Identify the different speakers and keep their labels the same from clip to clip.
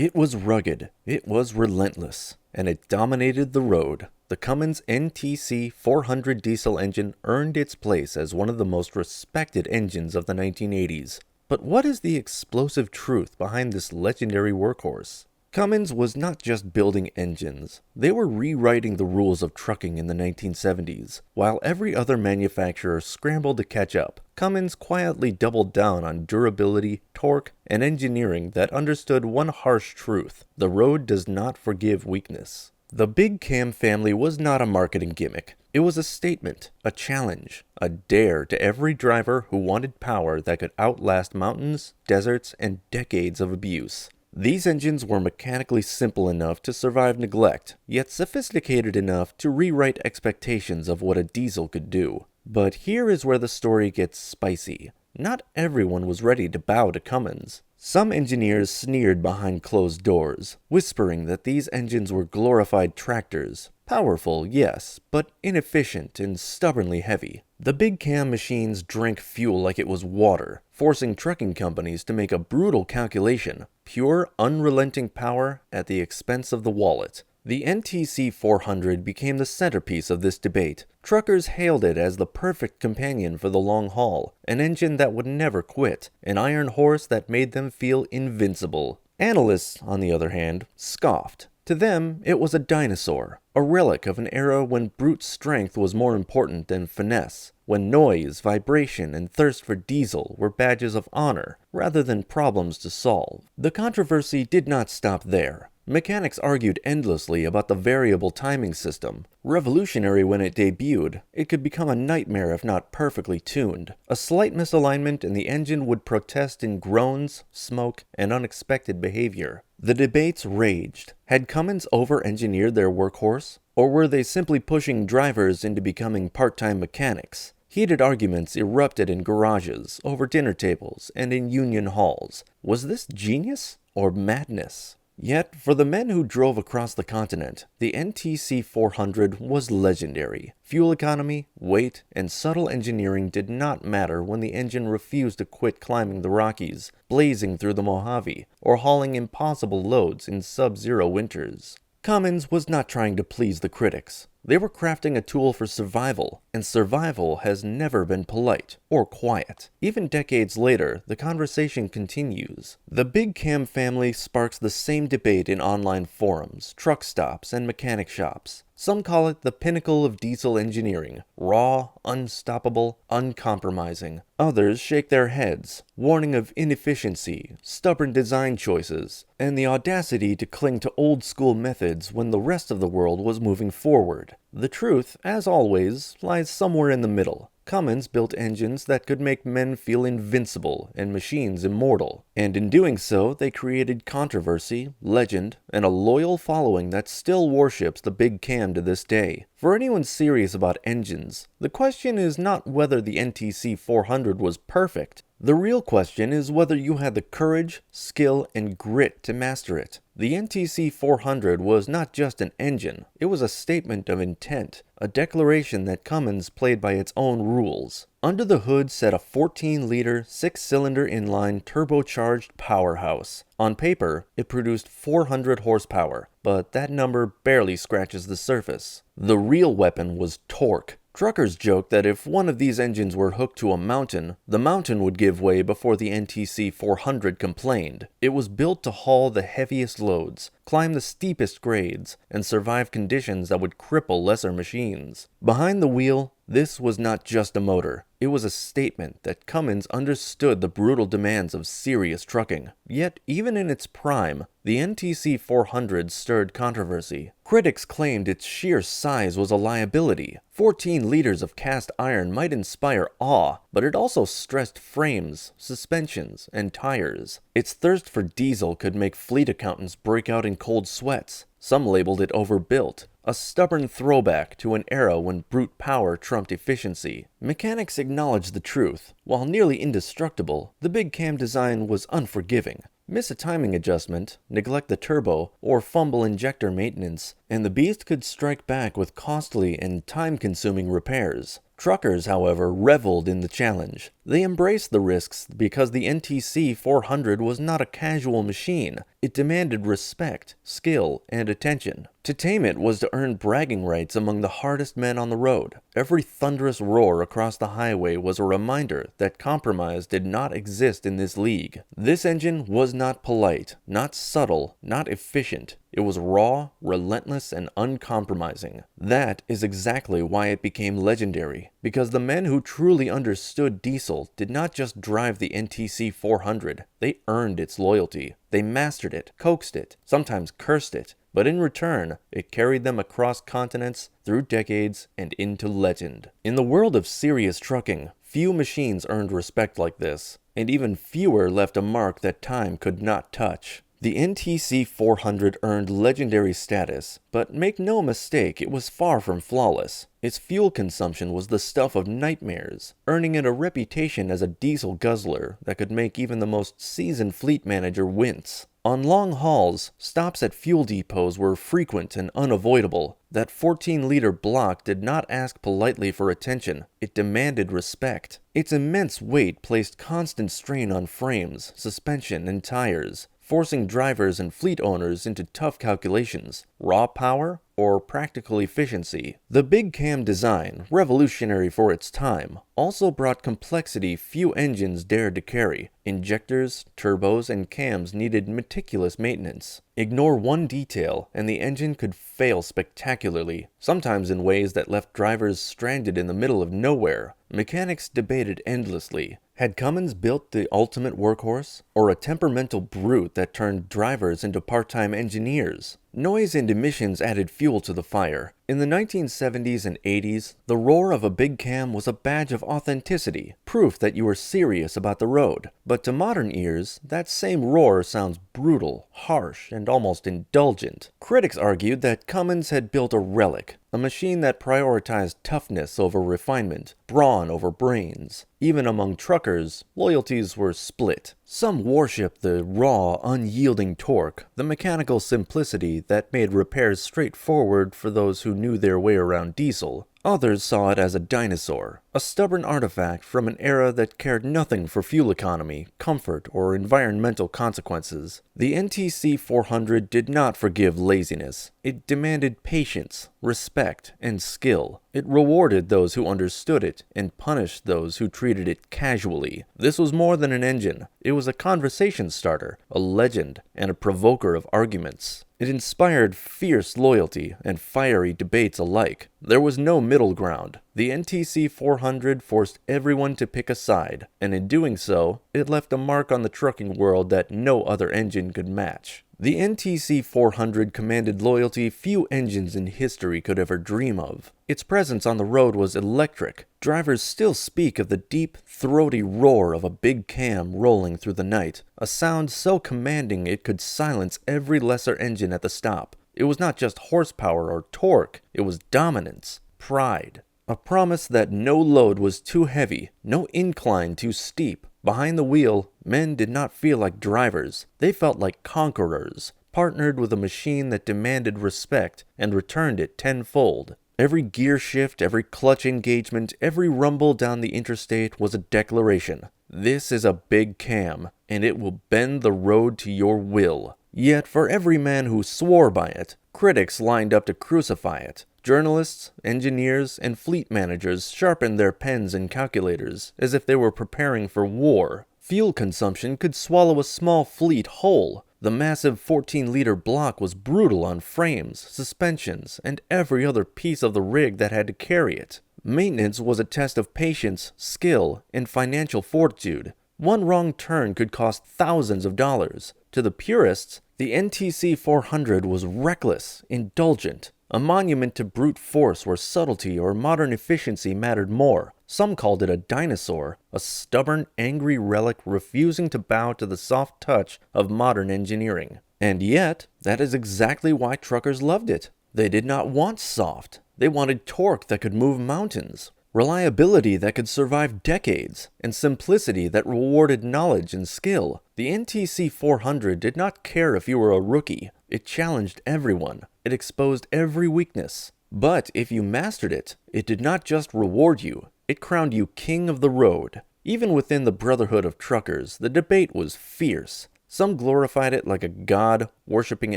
Speaker 1: It was rugged, it was relentless, and it dominated the road. The Cummins NTC-400 diesel engine earned its place as one of the most respected engines of the 1980s. But what is the explosive truth behind this legendary workhorse? Cummins was not just building engines, they were rewriting the rules of trucking in the 1970s. While every other manufacturer scrambled to catch up, Cummins quietly doubled down on durability, torque, and engineering that understood one harsh truth: the road does not forgive weakness. The Big Cam family was not a marketing gimmick. It was a statement, a challenge, a dare to every driver who wanted power that could outlast mountains, deserts, and decades of abuse. These engines were mechanically simple enough to survive neglect, yet sophisticated enough to rewrite expectations of what a diesel could do. But here is where the story gets spicy. Not everyone was ready to bow to Cummins. Some engineers sneered behind closed doors, whispering that these engines were glorified tractors. Powerful, yes, but inefficient and stubbornly heavy. The Big Cam machines drank fuel like it was water, forcing trucking companies to make a brutal calculation: pure, unrelenting power at the expense of the wallet. The NTC-400 became the centerpiece of this debate. Truckers hailed it as the perfect companion for the long haul, an engine that would never quit, an iron horse that made them feel invincible. Analysts, on the other hand, scoffed. To them, it was a dinosaur, a relic of an era when brute strength was more important than finesse, when noise, vibration, and thirst for diesel were badges of honor rather than problems to solve. The controversy did not stop there. Mechanics argued endlessly about the variable timing system. Revolutionary when it debuted, it could become a nightmare if not perfectly tuned. A slight misalignment and the engine would protest in groans, smoke, and unexpected behavior. The debates raged. Had Cummins over-engineered their workhorse? Or were they simply pushing drivers into becoming part-time mechanics? Heated arguments erupted in garages, over dinner tables, and in union halls. Was this genius or madness? Yet, for the men who drove across the continent, the NTC-400 was legendary. Fuel economy, weight, and subtle engineering did not matter when the engine refused to quit climbing the Rockies, blazing through the Mojave, or hauling impossible loads in sub-zero winters. Cummins was not trying to please the critics. They were crafting a tool for survival, and survival has never been polite or quiet. Even decades later, the conversation continues. The Big Cam family sparks the same debate in online forums, truck stops, and mechanic shops. Some call it the pinnacle of diesel engineering: raw, unstoppable, uncompromising. Others shake their heads, warning of inefficiency, stubborn design choices, and the audacity to cling to old-school methods when the rest of the world was moving forward. The truth, as always, lies somewhere in the middle. Cummins built engines that could make men feel invincible and machines immortal, and in doing so, they created controversy, legend, and a loyal following that still worships the Big Cam to this day. For anyone serious about engines, the question is not whether the NTC-400 was perfect. The real question is whether you had the courage, skill, and grit to master it. The NTC-400 was not just an engine, it was a statement of intent, a declaration that Cummins played by its own rules. Under the hood sat a 14-liter, 6-cylinder inline turbocharged powerhouse. On paper, it produced 400 horsepower, but that number barely scratches the surface. The real weapon was torque. Truckers joked that if one of these engines were hooked to a mountain, the mountain would give way before the NTC-400 complained. It was built to haul the heaviest loads, climb the steepest grades, and survive conditions that would cripple lesser machines. Behind the wheel, this was not just a motor. It was a statement that Cummins understood the brutal demands of serious trucking. Yet, even in its prime, the NTC-400 stirred controversy. Critics claimed its sheer size was a liability. 14 liters of cast iron might inspire awe, but it also stressed frames, suspensions, and tires. Its thirst for diesel could make fleet accountants break out in cold sweats. Some labeled it overbuilt, a stubborn throwback to an era when brute power trumped efficiency. Mechanics acknowledged the truth. While nearly indestructible, the Big Cam design was unforgiving. Miss a timing adjustment, neglect the turbo, or fumble injector maintenance, and the beast could strike back with costly and time-consuming repairs. Truckers, however, reveled in the challenge. They embraced the risks because the NTC-400 was not a casual machine. It demanded respect, skill, and attention. To tame it was to earn bragging rights among the hardest men on the road. Every thunderous roar across the highway was a reminder that compromise did not exist in this league. This engine was not polite, not subtle, not efficient. It was raw, relentless, and uncompromising. That is exactly why it became legendary, because the men who truly understood diesel did not just drive the NTC-400, they earned its loyalty. They mastered it, coaxed it, sometimes cursed it, but in return, it carried them across continents, through decades, and into legend. In the world of serious trucking, few machines earned respect like this, and even fewer left a mark that time could not touch. The NTC-400 earned legendary status, but make no mistake, it was far from flawless. Its fuel consumption was the stuff of nightmares, earning it a reputation as a diesel guzzler that could make even the most seasoned fleet manager wince. On long hauls, stops at fuel depots were frequent and unavoidable. That 14-liter block did not ask politely for attention, it demanded respect. Its immense weight placed constant strain on frames, suspension, and tires, forcing drivers and fleet owners into tough calculations: raw power or practical efficiency. The big cam design, revolutionary for its time, also brought complexity few engines dared to carry. Injectors, turbos, and cams needed meticulous maintenance. Ignore one detail and the engine could fail spectacularly, sometimes in ways that left drivers stranded in the middle of nowhere. Mechanics debated endlessly. Had Cummins built the ultimate workhorse, or a temperamental brute that turned drivers into part-time engineers? Noise and emissions added fuel to the fire. In the 1970s and 80s, the roar of a big cam was a badge of authenticity, proof that you were serious about the road. But to modern ears, that same roar sounds brutal, harsh, and almost indulgent. Critics argued that Cummins had built a relic, a machine that prioritized toughness over refinement, brawn over brains. Even among truckers, loyalties were split. Some worshipped the raw, unyielding torque, the mechanical simplicity that made repairs straightforward for those who knew their way around diesel. Others saw it as a dinosaur, a stubborn artifact from an era that cared nothing for fuel economy, comfort, or environmental consequences. The NTC-400 did not forgive laziness. It demanded patience, respect, and skill. It rewarded those who understood it and punished those who treated it casually. This was more than an engine. It was a conversation starter, a legend, and a provoker of arguments. It inspired fierce loyalty and fiery debates alike. There was no middle ground. The NTC-400 forced everyone to pick a side, and in doing so, it left a mark on the trucking world that no other engine could match. The NTC-400 commanded loyalty few engines in history could ever dream of. Its presence on the road was electric. Drivers still speak of the deep, throaty roar of a big cam rolling through the night, a sound so commanding it could silence every lesser engine at the stop. It was not just horsepower or torque, it was dominance, pride. A promise that no load was too heavy, no incline too steep. Behind the wheel, men did not feel like drivers. They felt like conquerors, partnered with a machine that demanded respect and returned it tenfold. Every gear shift, every clutch engagement, every rumble down the interstate was a declaration. This is a big cam, and it will bend the road to your will. Yet for every man who swore by it, critics lined up to crucify it. Journalists, engineers, and fleet managers sharpened their pens and calculators as if they were preparing for war. Fuel consumption could swallow a small fleet whole. The massive 14-liter block was brutal on frames, suspensions, and every other piece of the rig that had to carry it. Maintenance was a test of patience, skill, and financial fortitude. One wrong turn could cost thousands of dollars. To the purists, the NTC-400 was reckless, indulgent, a monument to brute force where subtlety or modern efficiency mattered more. Some called it a dinosaur, a stubborn, angry relic refusing to bow to the soft touch of modern engineering. And yet, that is exactly why truckers loved it. They did not want soft. They wanted torque that could move mountains, reliability that could survive decades, and simplicity that rewarded knowledge and skill. The NTC-400 did not care if you were a rookie. It challenged everyone. It exposed every weakness. But if you mastered it, it did not just reward you, it crowned you king of the road. Even within the brotherhood of truckers, the debate was fierce. Some glorified it like a god, worshipping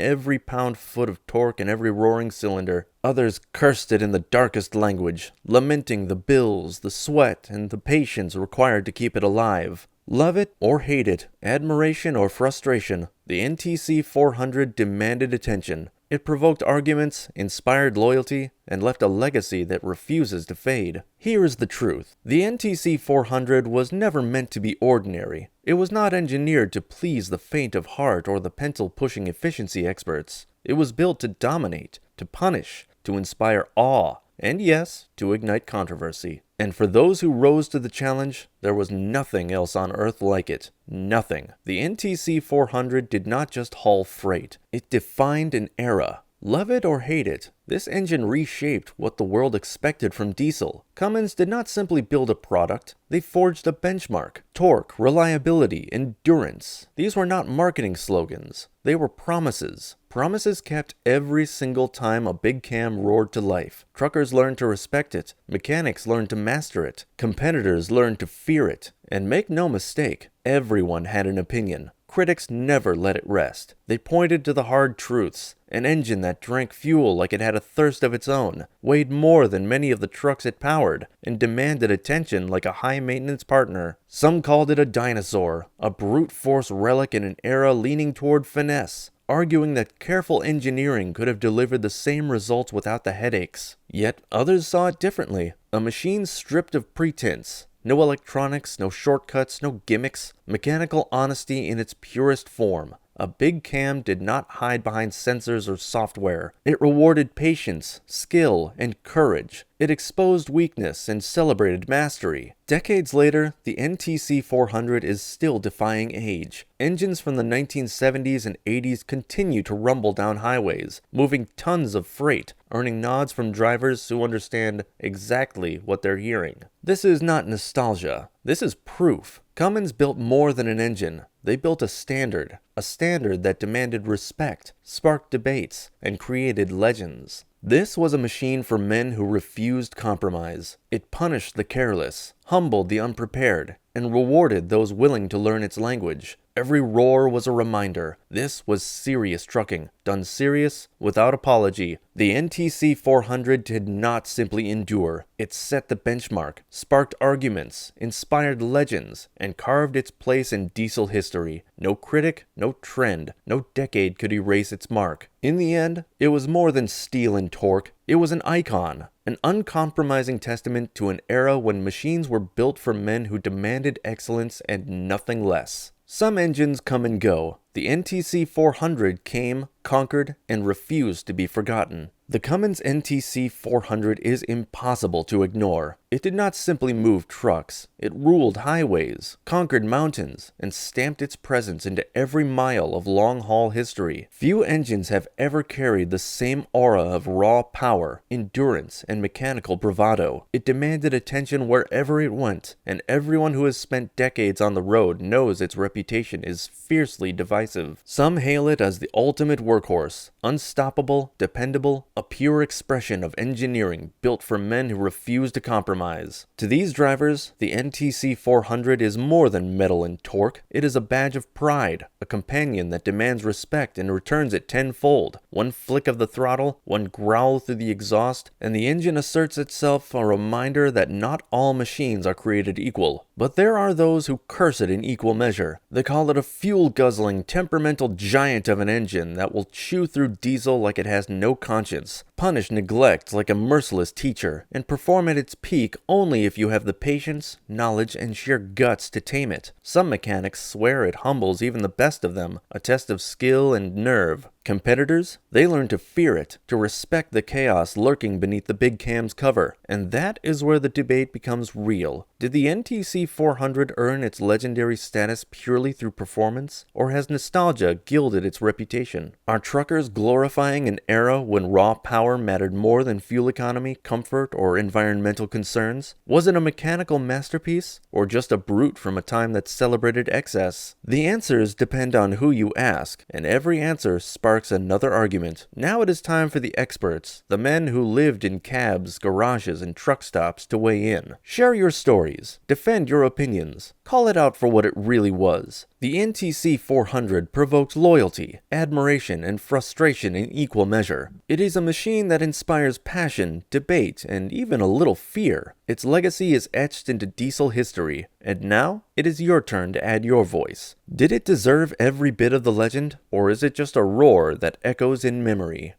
Speaker 1: every pound-foot of torque and every roaring cylinder. Others cursed it in the darkest language, lamenting the bills, the sweat, and the patience required to keep it alive. Love it or hate it, admiration or frustration, the NTC-400 demanded attention. It provoked arguments, inspired loyalty, and left a legacy that refuses to fade. Here is the truth. The NTC-400 was never meant to be ordinary. It was not engineered to please the faint of heart or the pencil-pushing efficiency experts. It was built to dominate, to punish, to inspire awe, and yes, to ignite controversy. And for those who rose to the challenge, there was nothing else on Earth like it. Nothing. The NTC-400 did not just haul freight. It defined an era. Love it or hate it, this engine reshaped what the world expected from diesel. Cummins did not simply build a product, they forged a benchmark. Torque, reliability, endurance. These were not marketing slogans, they were promises. Promises kept every single time a big cam roared to life. Truckers learned to respect it, mechanics learned to master it, competitors learned to fear it. And make no mistake, everyone had an opinion. Critics never let it rest. They pointed to the hard truths. An engine that drank fuel like it had a thirst of its own, weighed more than many of the trucks it powered, and demanded attention like a high-maintenance partner. Some called it a dinosaur, a brute force relic in an era leaning toward finesse, arguing that careful engineering could have delivered the same results without the headaches. Yet others saw it differently, a machine stripped of pretense. No electronics, no shortcuts, no gimmicks, mechanical honesty in its purest form. A big cam did not hide behind sensors or software. It rewarded patience, skill, and courage. It exposed weakness and celebrated mastery. Decades later, the NTC-400 is still defying age. Engines from the 1970s and 80s continue to rumble down highways, moving tons of freight, earning nods from drivers who understand exactly what they're hearing. This is not nostalgia. This is proof. Cummins built more than an engine. They built a standard that demanded respect, sparked debates, and created legends. This was a machine for men who refused compromise. It punished the careless, humbled the unprepared, and rewarded those willing to learn its language. Every roar was a reminder. This was serious trucking, done serious, without apology. The NTC-400 did not simply endure. It set the benchmark, sparked arguments, inspired legends, and carved its place in diesel history. No critic, no trend, no decade could erase its mark. In the end, it was more than steel and torque. It was an icon, an uncompromising testament to an era when machines were built for men who demanded excellence and nothing less. Some engines come and go. The NTC-400 came, conquered, and refused to be forgotten. The Cummins NTC-400 is impossible to ignore. It did not simply move trucks. It ruled highways, conquered mountains, and stamped its presence into every mile of long-haul history. Few engines have ever carried the same aura of raw power, endurance, and mechanical bravado. It demanded attention wherever it went, and everyone who has spent decades on the road knows its reputation is fiercely divisive. Some hail it as the ultimate workhorse, unstoppable, dependable, a pure expression of engineering built for men who refuse to compromise. To these drivers, the NTC-400 is more than metal and torque. It is a badge of pride, a companion that demands respect and returns it tenfold. One flick of the throttle, one growl through the exhaust, and the engine asserts itself, a reminder that not all machines are created equal. But there are those who curse it in equal measure. They call it a fuel-guzzling, temperamental giant of an engine that will chew through diesel like it has no conscience, punish neglect like a merciless teacher, and perform at its peak only if you have the patience, knowledge, and sheer guts to tame it. Some mechanics swear it humbles even the best of them, a test of skill and nerve. Competitors, they learn to fear it, to respect the chaos lurking beneath the big cam's cover. And that is where the debate becomes real. Did the NTC-400 earn its legendary status purely through performance, or has nostalgia gilded its reputation? Are truckers glorifying an era when raw power mattered more than fuel economy, comfort, or environmental concerns? Was it a mechanical masterpiece, or just a brute from a time that celebrated excess? The answers depend on who you ask, and every answer sparks sparks another argument. Now it is time for the experts, the men who lived in cabs, garages, and truck stops, to weigh in. Share your stories, defend your opinions, call it out for what it really was. The NTC-400 provoked loyalty, admiration, and frustration in equal measure. It is a machine that inspires passion, debate, and even a little fear. Its legacy is etched into diesel history, and now it is your turn to add your voice. Did it deserve every bit of the legend, or is it just a roar that echoes in memory?